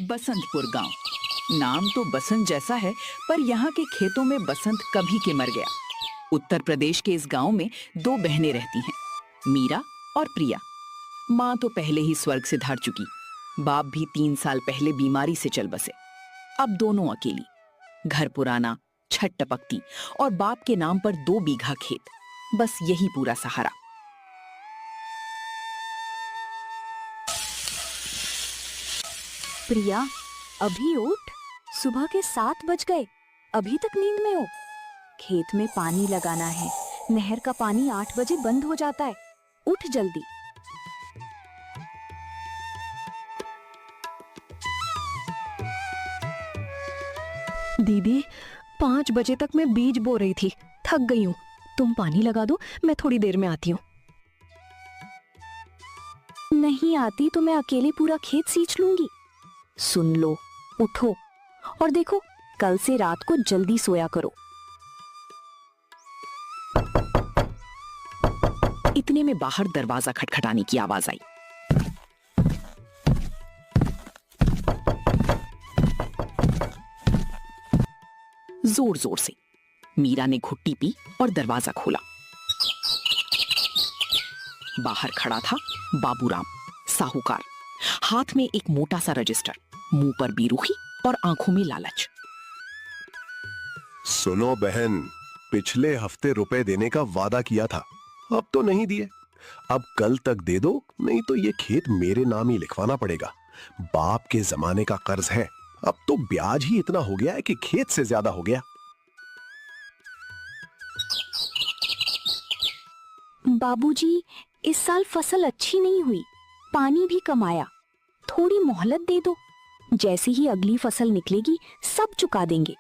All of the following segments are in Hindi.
बसंतपुर गांव। नाम तो बसंत जैसा है, पर यहाँ के खेतों में बसंत कभी के मर गया। उत्तर प्रदेश के इस गांव में दो बहनें रहती हैं, मीरा और प्रिया। माँ तो पहले ही स्वर्ग से धार चुकी, बाप भी 3 साल पहले बीमारी से चल बसे। अब दोनों अकेली, घर पुराना, छत टपकती और बाप के नाम पर 2 बीघा खेत, बस यही पूरा सहारा। प्रिया, अभी उठ। सुबह के 7 बज गए, अभी तक नींद में हो। खेत में पानी लगाना है, नहर का पानी 8 बजे बंद हो जाता है। उठ जल्दी। दीदी, 5 बजे तक मैं बीज बो रही थी, थक गई हूँ। तुम पानी लगा दो, मैं थोड़ी देर में आती हूँ। नहीं आती तो मैं अकेले पूरा खेत सींच लूंगी। सुन लो, उठो और देखो, कल से रात को जल्दी सोया करो। इतने में बाहर दरवाजा खटखटाने की आवाज आई। जोर जोर से मीरा ने घुट्टी पी और दरवाजा खोला। बाहर खड़ा था बाबूराम, साहूकार, हाथ में एक मोटा सा रजिस्टर, मुंह पर बेरुखी और आंखों में लालच। सुनो बहन, पिछले हफ्ते रुपए देने का वादा किया था, अब तो नहीं दिए। अब कल तक दे दो, नहीं तो ये खेत मेरे नाम ही लिखवाना पड़ेगा। बाप के जमाने का कर्ज है, अब तो ब्याज ही इतना हो गया है कि खेत से ज्यादा हो गया। बाबूजी, इस साल फसल अच्छी नहीं हुई, पानी भी कम आया। थोड़ी मोहलत दे दो, जैसे ही अगली फसल निकलेगी सब चुका देंगे।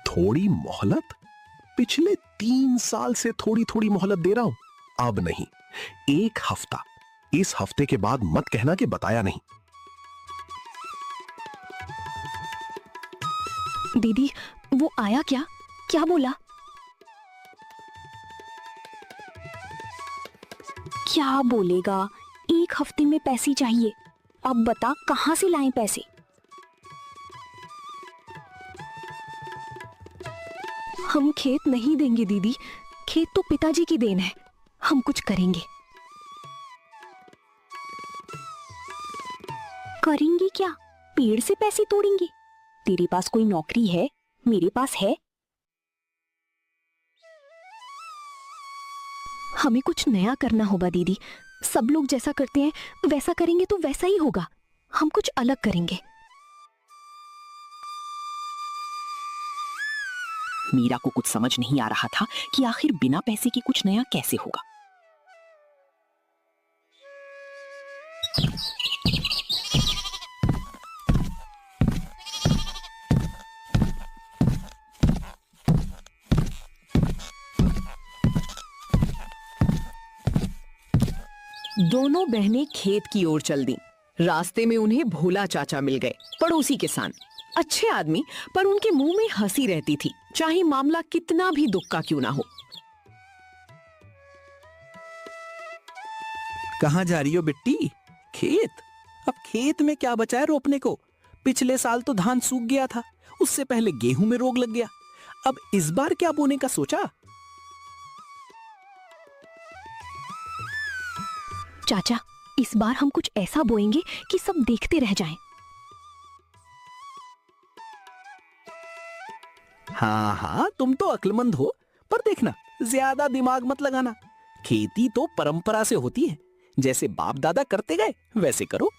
थोड़ी मोहलत? पिछले 3 साल से थोड़ी थोड़ी मोहलत दे रहा हूं, अब नहीं। 1 हफ्ता, इस हफ्ते के बाद मत कहना कि बताया नहीं। दीदी, वो आया क्या? क्या बोला? क्या बोलेगा, 1 हफ्ते में पैसे चाहिए। अब बता, कहां से लाएं पैसे? हम खेत नहीं देंगे दीदी, खेत तो पिताजी की देन है, हम कुछ करेंगे। करेंगे क्या? पेड़ से पैसे तोड़ेंगे? तेरे पास कोई नौकरी है? मेरे पास है। हमें कुछ नया करना होगा दीदी, सब लोग जैसा करते हैं वैसा करेंगे तो वैसा ही होगा। हम कुछ अलग करेंगे। मीरा को कुछ समझ नहीं आ रहा था कि आखिर बिना पैसे के कुछ नया कैसे होगा। दोनों बहनें खेत की ओर चल दी। रास्ते में उन्हें भोला चाचा मिल गए, पड़ोसी किसान, अच्छे आदमी, पर उनके मुंह में हंसी रहती थी, चाहे मामला कितना भी दुख का क्यों ना हो। कहाँ जा रही हो बिट्टी? खेत? अब खेत में क्या बचा है रोपने को? पिछले साल तो धान सूख गया था, उससे पहले गेहूं में रोग लग गया। अब इस बार क्या बोने का सोचा? चाचा, इस बार हम कुछ ऐसा बोएंगे कि सब देखते रह जाएं। हाँ हाँ, तुम तो अक्लमंद हो, पर देखना, ज्यादा दिमाग मत लगाना। खेती तो परंपरा से होती है, जैसे बाप दादा करते गए वैसे करो।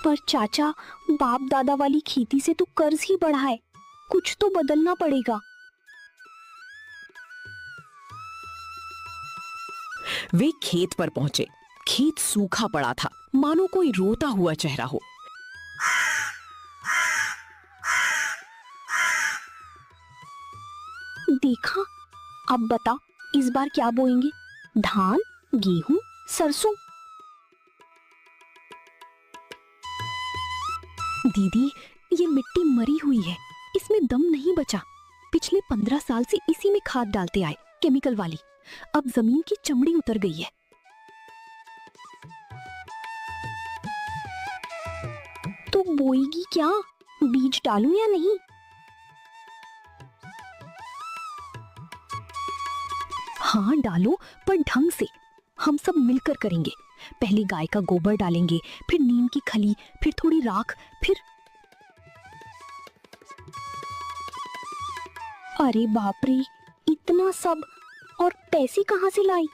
पर चाचा, बाप दादा वाली खेती से तो कर्ज ही बढ़ा है, कुछ तो बदलना पड़ेगा। वे खेत पर पहुंचे। खेत सूखा पड़ा था, मानो कोई रोता हुआ चेहरा हो। देखा, अब बता, इस बार क्या बोएंगे? धान, गेहूं, सरसों? दीदी, ये मिट्टी मरी हुई है, इसमें दम नहीं बचा। पिछले 15 साल से इसी में खाद डालते आए, केमिकल वाली। अब जमीन की चमड़ी उतर गई है। तो बोएगी क्या? बीज डालूं या नहीं? हाँ डालो, पर ढंग से। हम सब मिलकर करेंगे। पहले गाय का गोबर डालेंगे, फिर नीम की खली, फिर थोड़ी राख, फिर अरे बाप रे, इतना सब! और पैसे कहाँ से लाई?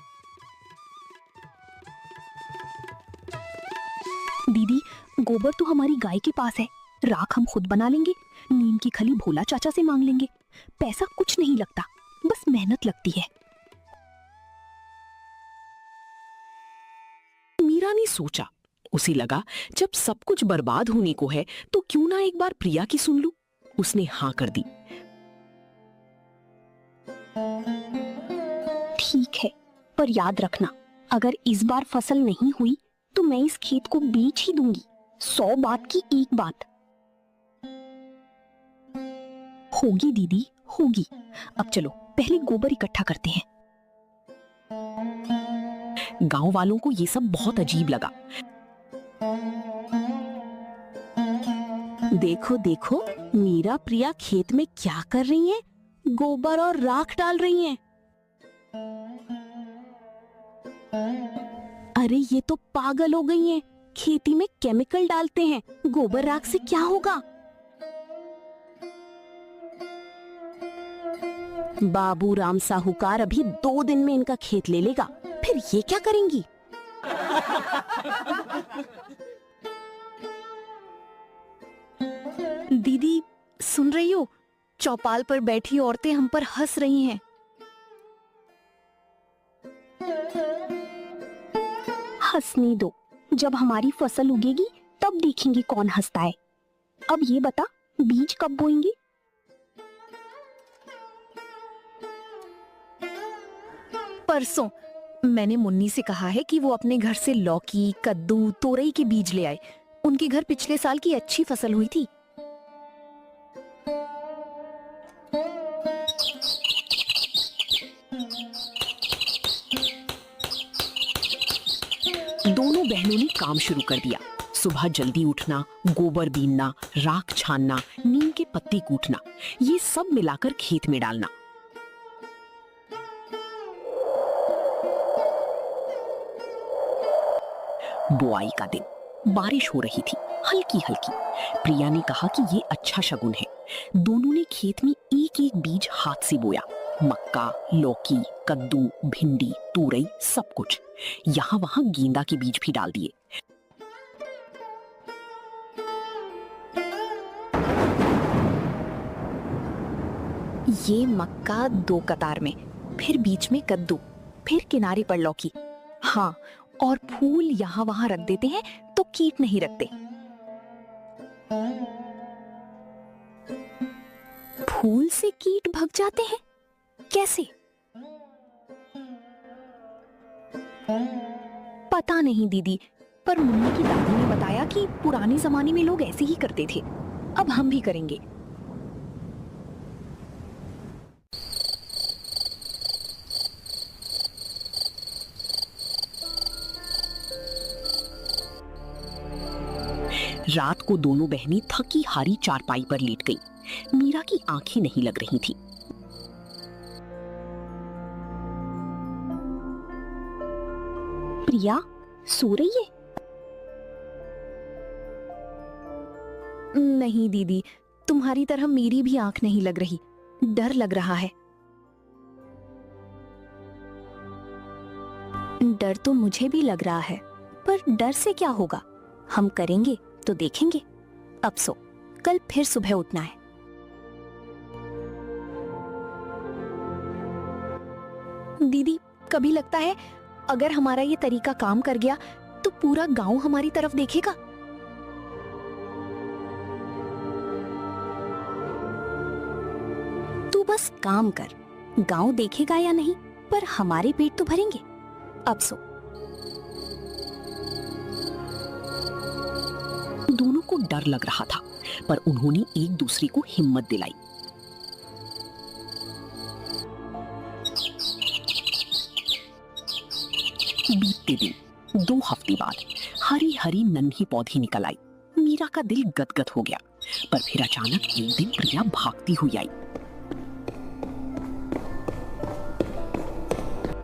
दीदी, गोबर तो हमारी गाय के पास है, राख हम खुद बना लेंगे, नीम की खली भोला चाचा से मांग लेंगे। पैसा कुछ नहीं लगता, बस मेहनत लगती है। मीरा ने सोचा, उसे लगा जब सब कुछ बर्बाद होने को है तो क्यों ना एक बार प्रिया की सुन लूं। उसने हाँ कर दी। ठीक है, पर याद रखना, अगर इस बार फसल नहीं हुई तो मैं इस खेत को बेच ही दूंगी। 100 बात की एक बात। होगी दीदी, होगी। अब चलो पहले गोबर इकट्ठा करते हैं। गांव वालों को ये सब बहुत अजीब लगा। देखो देखो, मीरा प्रिया खेत में क्या कर रही हैं? गोबर और राख डाल रही हैं। अरे ये तो पागल हो गई हैं। खेती में केमिकल डालते हैं, गोबर राख से क्या होगा? बाबू राम साहूकार अभी 2 दिन में इनका खेत ले लेगा, फिर ये क्या करेंगी? दीदी सुन रही हो? चौपाल पर बैठी औरतें हम पर हंस रही हैं। हंसने दो, जब हमारी फसल उगेगी तब देखेंगे कौन हंसता है। अब ये बता, बीज कब बोएंगे? परसों। मैंने मुन्नी से कहा है कि वो अपने घर से लौकी, कद्दू, तोरई के बीज ले आए। उनके घर पिछले साल की अच्छी फसल हुई थी। दोनों बहनों ने काम शुरू कर दिया। सुबह जल्दी उठना, गोबर बीनना, राख छानना, नीम के पत्ते कूटना, ये सब मिलाकर खेत में डालना। बुआई का दिन, बारिश हो रही थी, हल्की हल्की। प्रिया ने कहा कि ये अच्छा शगुन है। दोनों ने खेत में एक एक बीज हाथ से बोया। मक्का, लौकी, कद्दू, भिंडी, तुरई, सब कुछ। यहाँ वहां गेंदा के बीज भी डाल दिए। ये मक्का 2 कतार में, फिर बीच में कद्दू, फिर किनारे पर लौकी। हाँ, और फूल यहाँ वहां रख देते हैं तो कीट नहीं रखते। फूल से कीट भाग जाते हैं? कैसे? पता नहीं दीदी, पर मुन्नी की दादी ने बताया कि पुराने जमाने में लोग ऐसे ही करते थे। अब हम भी करेंगे। रात को दोनों बहनें थकी हारी चारपाई पर लेट गईं। मीरा की आंखें नहीं लग रही थी। प्रिया सो रही है? नहीं दीदी, तुम्हारी तरह मेरी भी आंख नहीं लग रही। डर लग रहा है। डर तो मुझे भी लग रहा है, पर डर से क्या होगा? हम करेंगे तो देखेंगे। अब सो, कल फिर सुबह उठना है। दीदी, कभी लगता है अगर हमारा ये तरीका काम कर गया तो पूरा गांव हमारी तरफ देखेगा। तू बस काम कर, गांव देखेगा या नहीं, पर हमारे पेट तो भरेंगे। अब सो। दोनों को डर लग रहा था, पर उन्होंने एक दूसरे को हिम्मत दिलाई। बीतते दिन 2 हफ्ते बाद हरी हरी नन्ही पौधी निकल आई। मीरा का दिल गदगद हो गया, पर फिर अचानक एक दिन प्रिया भागती हुई आई।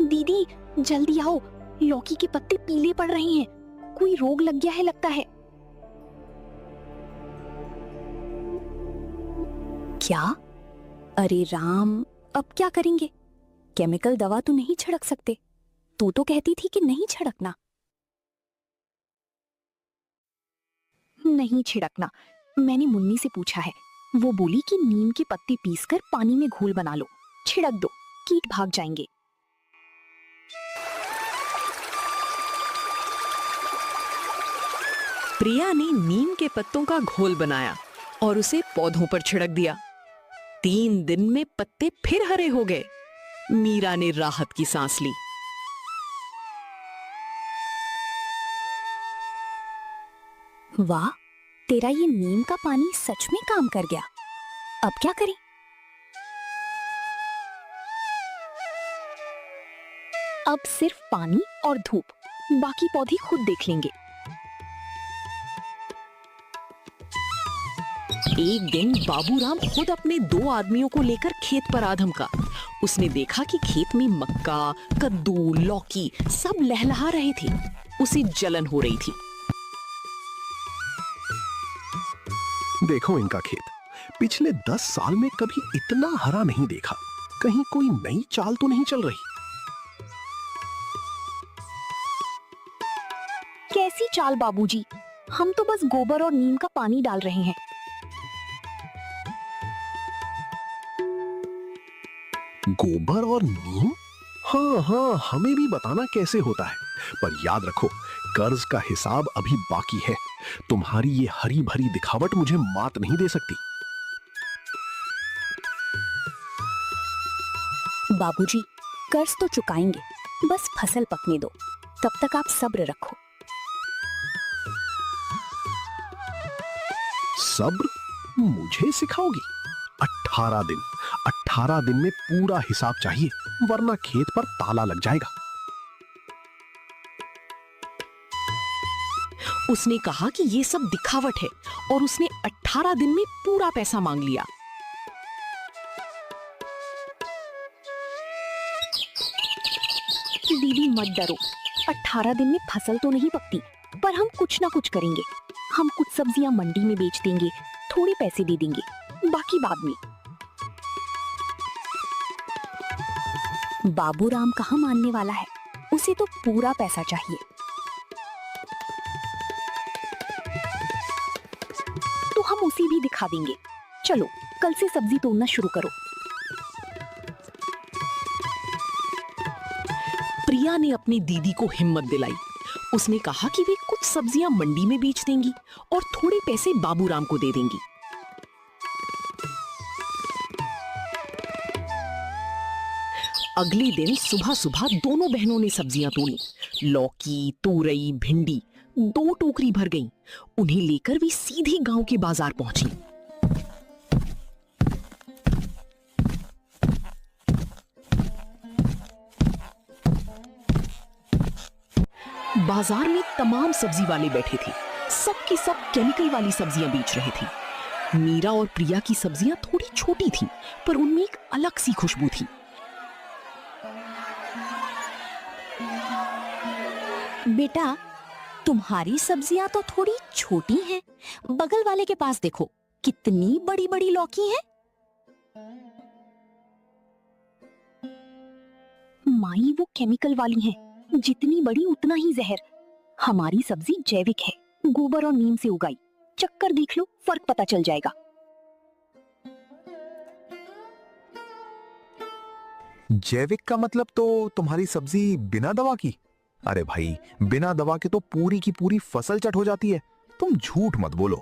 दीदी जल्दी आओ, लौकी के पत्ते पीले पड़ रहे हैं, कोई रोग लग गया है लगता है। क्या? अरे राम, अब क्या करेंगे? केमिकल दवा तो नहीं छिड़क सकते। तू तो कहती थी कि नहीं छिड़कना। नहीं छिड़कना, मैंने मुन्नी से पूछा है। वो बोली कि नीम के पत्ते पीसकर पानी में घोल बना लो, छिड़क दो, कीट भाग जाएंगे। प्रिया ने नीम के पत्तों का घोल बनाया और उसे पौधों पर छिड़क दिया। 3 दिन में पत्ते फिर हरे हो गए। मीरा ने राहत की सांस ली। वाह, तेरा ये नीम का पानी सच में काम कर गया। अब क्या करें? अब सिर्फ पानी और धूप, बाकी पौधे खुद देख लेंगे। एक दिन बाबूराम खुद अपने 2 आदमियों को लेकर खेत पर आ धमका। उसने देखा कि खेत में मक्का, कद्दू, लौकी सब लहलहा रहे थे। उसे जलन हो रही थी। देखो इनका खेत, पिछले 10 साल में कभी इतना हरा नहीं देखा। कहीं कोई नई चाल तो नहीं चल रही? कैसी चाल बाबूजी? हम तो बस गोबर और नीम का पानी डाल रहे हैं। गोबर और नीम? हाँ हाँ, हमें भी बताना कैसे होता है। पर याद रखो, कर्ज का हिसाब अभी बाकी है। तुम्हारी ये हरी भरी दिखावट मुझे मात नहीं दे सकती। बाबूजी, कर्ज तो चुकाएंगे, बस फसल पकने दो। तब तक आप सब्र रखो। सब्र मुझे सिखाओगी? 18 दिन, 18 दिन में पूरा हिसाब चाहिए, वरना खेत पर ताला लग जाएगा। उसने कहा कि ये सब दिखावट है और उसने 18 दिन में पूरा पैसा मांग लिया। दीदी मत डरो, 18 दिन में फसल तो नहीं पकती, पर हम कुछ ना कुछ करेंगे। हम कुछ सब्जियां मंडी में बेच देंगे, थोड़े पैसे दे देंगे, बाकी बाद में। बाबूराम कहाँ मानने वाला है, उसे तो पूरा पैसा चाहिए। तो हम उसे भी दिखा देंगे। चलो कल से सब्जी तोड़ना शुरू करो। प्रिया ने अपनी दीदी को हिम्मत दिलाई। उसने कहा कि वे कुछ सब्जियां मंडी में बेच देंगी और थोड़े पैसे बाबूराम को दे देंगी। अगले दिन सुबह सुबह दोनों बहनों ने सब्जियां तोड़ी। लौकी, तोरई, भिंडी 2 टोकरी भर गईं। उन्हें लेकर वे सीधे गांव के बाजार पहुंची। बाजार में तमाम सब्जी वाले बैठे थे। सब के सब केमिकल वाली सब्जियां बेच रहे थे। मीरा और प्रिया की सब्जियां थोड़ी छोटी थीं, पर उनमें एक अलग सी खुशबू थी। बेटा, तुम्हारी सब्जियां तो थोड़ी छोटी हैं। बगल वाले के पास देखो, कितनी बड़ी बड़ी लौकी है। माई वो केमिकल वाली हैं, जितनी बड़ी उतना ही जहर। हमारी सब्जी जैविक है, गोबर और नीम से उगाई। चक्कर देख लो, फर्क पता चल जाएगा। जैविक का मतलब तो तुम्हारी सब्जी बिना दवा की? अरे भाई, बिना दवा के तो पूरी की पूरी फसल चट हो जाती है। तुम झूठ मत बोलो।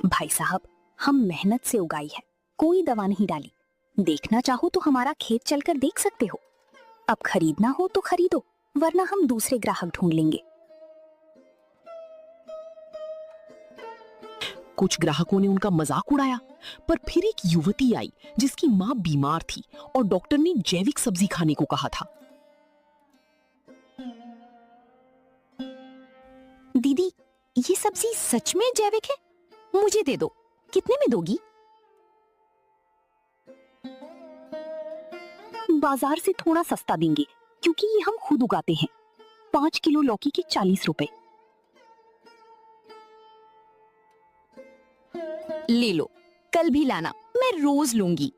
भाई साहब, हम मेहनत से उगाई है, कोई दवा नहीं डाली। देखना चाहो तो हमारा खेत चलकर देख सकते हो। अब खरीदना हो तो खरीदो, वरना हम दूसरे ग्राहक ढूंढ लेंगे। कुछ ग्राहकों ने उनका मजाक उड़ाया, पर फिर एक युवती आई जिसकी मां बीमार थी और डॉक्टर ने जैविक सब्जी खाने को कहा था। दीदी, ये सब्जी सच में जैविक है? मुझे दे दो। कितने में दोगी? बाजार से थोड़ा सस्ता देंगे क्योंकि ये हम खुद उगाते हैं। 5 किलो लौकी के 40 रुपए। ले लो, कल भी लाना, मैं रोज लूंगी।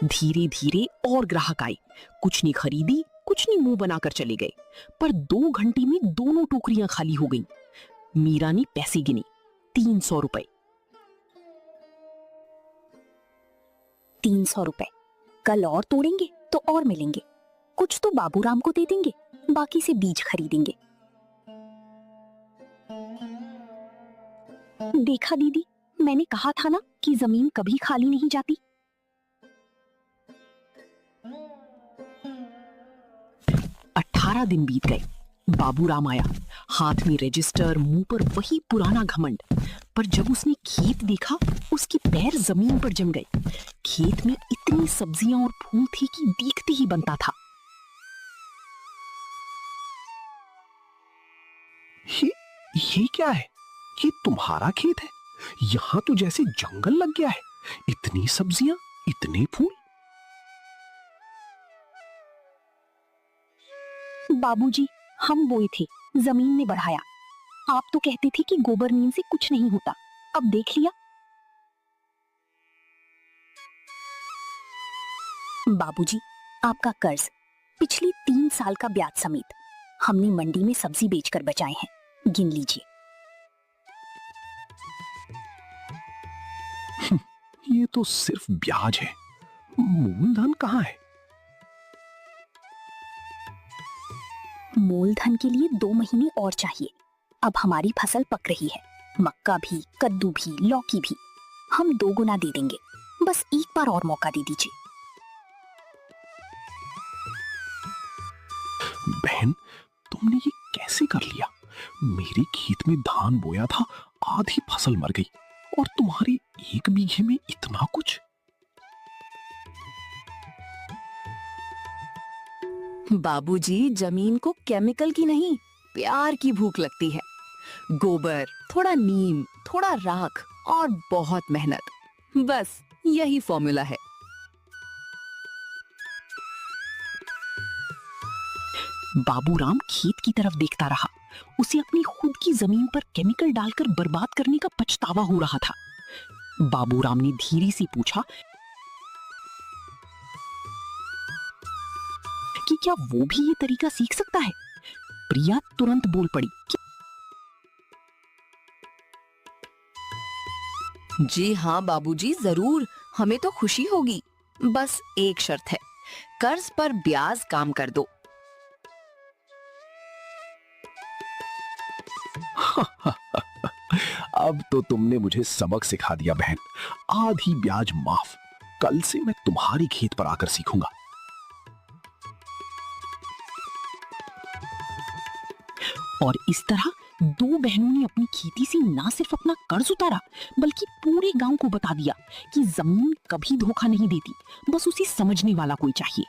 धीरे धीरे और ग्राहक आए। कुछ ने खरीदी, कुछ ने मुंह बनाकर चले गए, पर 2 घंटे में दोनों टोकरियां खाली हो गईं। मीरा ने पैसे गिने, 300 रुपए। 300 रुपए। कल और तोड़ेंगे तो और मिलेंगे। कुछ तो बाबूराम को दे देंगे, बाकी से बीज खरीदेंगे। देखा दीदी, मैंने कहा था ना कि जमीन कभी खाली नहीं जाती। 18 दिन बीत गए। बाबूराम आया, हाथ में रजिस्टर, मुंह पर वही पुराना घमंड। पर जब उसने खेत देखा, उसके पैर जमीन पर जम गए। खेत में इतनी सब्जियां और फूल थे कि देखते ही बनता था। ये क्या है? ये तुम्हारा खेत है? यहाँ तो जैसे जंगल लग गया है। इतनी सब्जियां, इतने फूल। बाबूजी, हम बोए थे, जमीन ने बढ़ाया। आप तो कहते थे कि गोबर नीम से कुछ नहीं होता, अब देख लिया। बाबूजी, आपका कर्ज, पिछले 3 साल का ब्याज समेत हमने मंडी में सब्जी बेचकर बचाए हैं, गिन लीजिए। ये तो सिर्फ ब्याज है, मूलधन कहाँ है? मूलधन के लिए 2 महीने और चाहिए। अब हमारी फसल पक रही है, मक्का भी, कद्दू भी, लौकी भी। हम 2 गुना दे देंगे, बस एक बार और मौका दे दीजिए। बहन, तुमने ये कैसे कर लिया? मेरे खेत में धान बोया था, आधी फसल मर गई, और तुम्हारे 1 बीघे में इतना कुछ। बाबूजी, जमीन को केमिकल की नहीं, प्यार की भूख लगती है। गोबर, थोड़ा नीम, थोड़ा राख और बहुत मेहनत, बस यही फॉर्मूला है। बाबूराम खेत की तरफ देखता रहा। उसे अपनी खुद की जमीन पर केमिकल डालकर बर्बाद करने का पछतावा हो रहा था। बाबूराम ने धीरे से पूछा कि क्या वो भी ये तरीका सीख सकता है। प्रिया तुरंत बोल पड़ी कि जी हाँ बाबूजी, जरूर, हमें तो खुशी होगी। बस एक शर्त है, कर्ज पर ब्याज काम कर दो। अब तो तुमने मुझे सबक सिखा दिया बहन। आधी ब्याज माफ। कल से मैं तुम्हारी खेत पर आकर सीखूंगा। और इस तरह 2 बहनों ने अपनी खेती से ना सिर्फ अपना कर्ज उतारा, बल्कि पूरे गांव को बता दिया कि जमीन कभी धोखा नहीं देती, बस उसे समझने वाला कोई चाहिए।